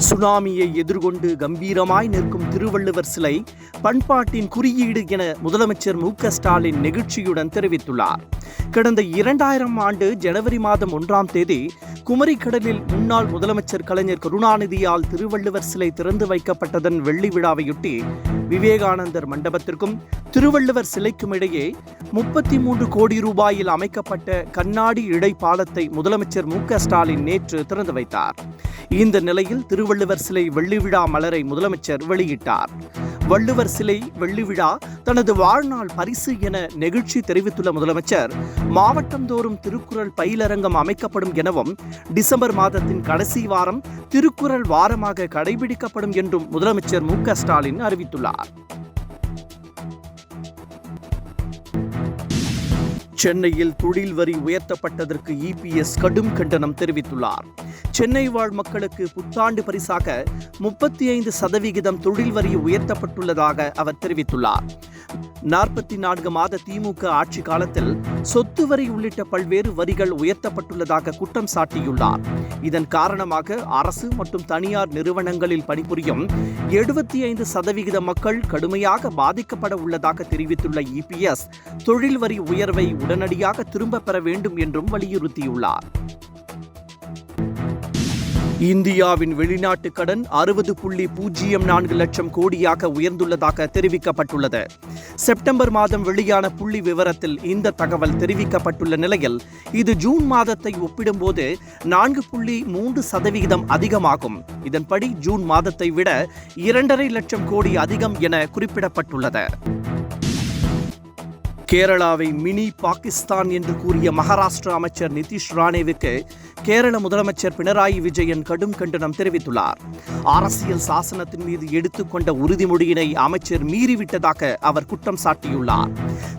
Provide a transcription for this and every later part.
சுனாமியை எதிர்கொண்டு கம்பீரமாய் நிற்கும் திருவள்ளுவர் சிலை பண்பாட்டின் குறியீடு என முதலமைச்சர் மு.க.ஸ்டாலின் நெகிழ்ச்சியுடன் தெரிவித்துள்ளார். கடந்த 2000 ஆண்டு ஜனவரி மாதம் 1ஆம் தேதி குமரிக்கடலில் முன்னாள் முதலமைச்சர் கலைஞர் கருணாநிதியால் திருவள்ளுவர் சிலை திறந்து வைக்கப்பட்டதன் வெள்ளி விழாவையொட்டி விவேகானந்தர் மண்டபத்திற்கும் திருவள்ளுவர் சிலைக்கும் இடையே 33 கோடி ரூபாயில் அமைக்கப்பட்ட கண்ணாடி இடைப்பாலத்தை முதலமைச்சர் மு.க.ஸ்டாலின் நேற்று திறந்து வைத்தார். இந்த நிலையில் திருவள்ளுவர் சிலை வெள்ளி விழா மலரை முதலமைச்சர் வெளியிட்டார். வள்ளுவர் சிலை வெள்ளி விழா தனது வாழ்நாள் பரிசு என நெகிழ்ச்சி தெரிவித்துள்ள முதலமைச்சர், மாவட்டந்தோறும் திருக்குறள் பயிலரங்கம் அமைக்கப்படும் எனவும் டிசம்பர் மாதத்தின் கடைசி வாரம் திருக்குறள் வாரமாக கடைபிடிக்கப்படும் என்றும் முதலமைச்சர் மு.க.ஸ்டாலின் அறிவித்துள்ளார். சென்னையில் தொழில் வரி உயர்த்தப்பட்டதற்கு EPS கடும் கண்டனம் தெரிவித்துள்ளார். சென்னை வாழ் மக்களுக்கு புத்தாண்டு பரிசாக 35% தொழில் வரி உயர்த்தப்பட்டுள்ளதாக அவர் தெரிவித்துள்ளார். 44 மாத திமுக ஆட்சி காலத்தில் சொத்து வரி உள்ளிட்ட பல்வேறு வரிகள் உயர்த்தப்பட்டுள்ளதாக குற்றம் சாட்டியுள்ளார். இதன் காரணமாக அரசு மற்றும் தனியார் நிறுவனங்களில் பணிபுரியும் 75% மக்கள் கடுமையாக பாதிக்கப்பட உள்ளதாக தெரிவித்துள்ள EPS தொழில் வரி உயர்வை உடனடியாக திரும்பப் பெற வேண்டும் என்றும் வலியுறுத்தியுள்ளார். இந்தியாவின் வெளிநாட்டு கடன் 60.04 லட்சம் கோடியாக உயர்ந்துள்ளதாக தெரிவிக்கப்பட்டுள்ளது. செப்டம்பர் மாதம் வெளியான புள்ளி விவரத்தில் இந்த தகவல் தெரிவிக்கப்பட்டுள்ள நிலையில் இது ஜூன் மாதத்தை ஒப்பிடும்போது 4.3% அதிகமாகும். இதன்படி ஜூன் மாதத்தை விட 2.5 லட்சம் கோடி அதிகம் என குறிப்பிடப்பட்டுள்ளது. கேரளாவை மினி பாகிஸ்தான் என்று கூறிய மகாராஷ்டிரா அமைச்சர் நிதிஷ் ராணேவுக்கு கேரள முதலமைச்சர் பினராயி விஜயன் கடும் கண்டனம் தெரிவித்துள்ளார். அரசியல் சாசனத்தின் மீது எடுத்துக்கொண்ட உறுதிமொழியினை அமைச்சர் மீறிவிட்டதாக அவர் குற்றம் சாட்டியுள்ளார்.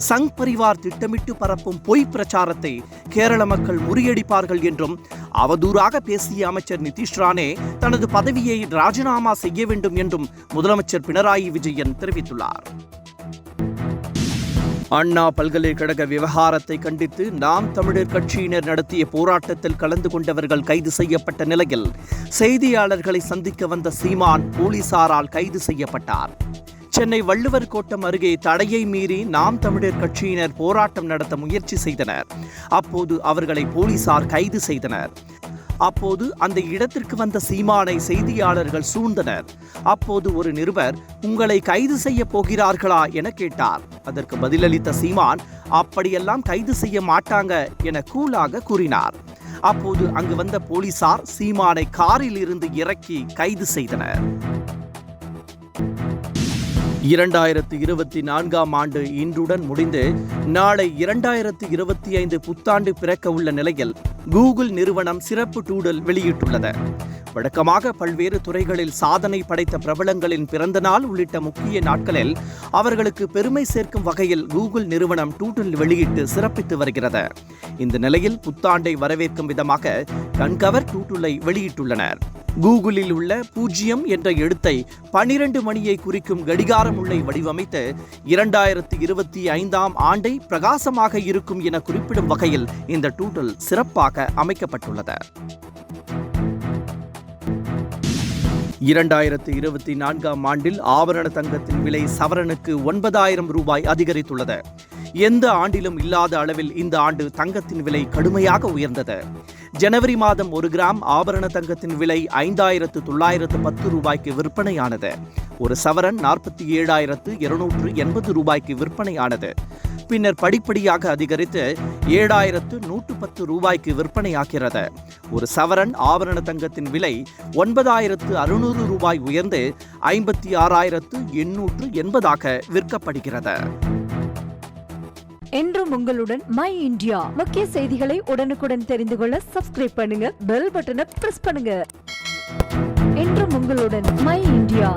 சங் பரிவார் திட்டமிட்டு பரப்பும் பொய் பிரச்சாரத்தை கேரள மக்கள் முறியடிப்பார்கள் என்றும் அவதூறாக பேசிய அமைச்சர் நிதிஷ் ராணே தனது பதவியை ராஜினாமா செய்ய வேண்டும் என்றும் முதலமைச்சர் பினராயி விஜயன் தெரிவித்துள்ளார். அண்ணா பல்கலைக்கழக விவகாரத்தை கண்டித்து நாம் தமிழர் கட்சியினர் நடத்திய போராட்டத்தில் கலந்து கொண்டவர்கள் கைது செய்யப்பட்ட நிலையில் செய்தியாளர்களை சந்திக்க வந்த சீமான் போலீசாரால் கைது செய்யப்பட்டார். சென்னை வள்ளுவர் கோட்டம் அருகே தடையை மீறி நாம் தமிழர் கட்சியினர் போராட்டம் நடத்த முயற்சி செய்தனர். அப்போது அவர்களை போலீசார் கைது செய்தனர். அப்போது அந்த இடத்திற்கு வந்த சீமானை செய்தியாளர்கள் சூழ்ந்தனர். அப்போது ஒரு நிருபர், உங்களை கைது செய்ய போகிறார்களா என கேட்டார். அதற்கு பதிலளித்த சீமான், அப்படியெல்லாம் கைது செய்ய மாட்டாங்க என கூலாக கூறினார். அப்போது அங்கு வந்த போலீசார் சீமானை காரில் இருந்து இறக்கி கைது செய்தனர். 2024ஆம் ஆண்டு இன்றுடன் முடிந்து நாளை 2025 புத்தாண்டு பிறக்க உள்ள நிலையில் கூகுள் நிறுவனம் சிறப்பு டூடல் வெளியிட்டுள்ளது. வழக்கமாக பல்வேறு துறைகளில் சாதனை படைத்த பிரபலங்களின் பிறந்த நாள் உள்ளிட்ட முக்கிய நாட்களில் அவர்களுக்கு பெருமை சேர்க்கும் வகையில் கூகுள் நிறுவனம் டூடல் வெளியிட்டு சிறப்பித்து வருகிறது. இந்த நிலையில் புத்தாண்டை வரவேற்கும் விதமாக கண்கவர் டூடலை வெளியிட்டுள்ளனர். கூகுளில் உள்ள 0 என்ற எழுத்தை 12 மணியை குறிக்கும் கடிகாரம் உள்ளே வடிவமைத்து 2025ஆம் ஆண்டை பிரகாசமாக இருக்கும் என குறிப்பிடும் வகையில் இந்த டூடல் சிறப்பாக அமைக்கப்பட்டுள்ளது. 2024ஆம் ஆண்டில் ஆபரண தங்கத்தின் விலை சவரனுக்கு 9,000 ரூபாய் அதிகரித்துள்ளது. எந்த ஆண்டிலும் இல்லாத அளவில் இந்த ஆண்டு தங்கத்தின் விலை கடுமையாக உயர்ந்தது. ஜனவரி மாதம் 1 கிராம் ஆபரண தங்கத்தின் விலை 5,910 ரூபாய்க்கு விற்பனையானது. ஒரு சவரன் 47,280 ரூபாய்க்கு விற்பனையானது. பின்னர் படிப்படியாக அதிகரித்து 7,110 ரூபாய்க்கு விற்பனையாகிறது. ஒரு சவரன் ஆபரண தங்கத்தின் விலை 9,600 ரூபாய் உயர்ந்து 56,880 விற்கப்படுகிறது. என்றும் உங்களுடன் மை இந்தியா. முக்கிய செய்திகளை உடனுக்குடன் தெரிந்து கொள்ள சப்ஸ்கிரைப் பண்ணுங்க, பெல் பட்டனை பிரஸ் பண்ணுங்க. என்றும் உங்களுடன் மை இந்தியா.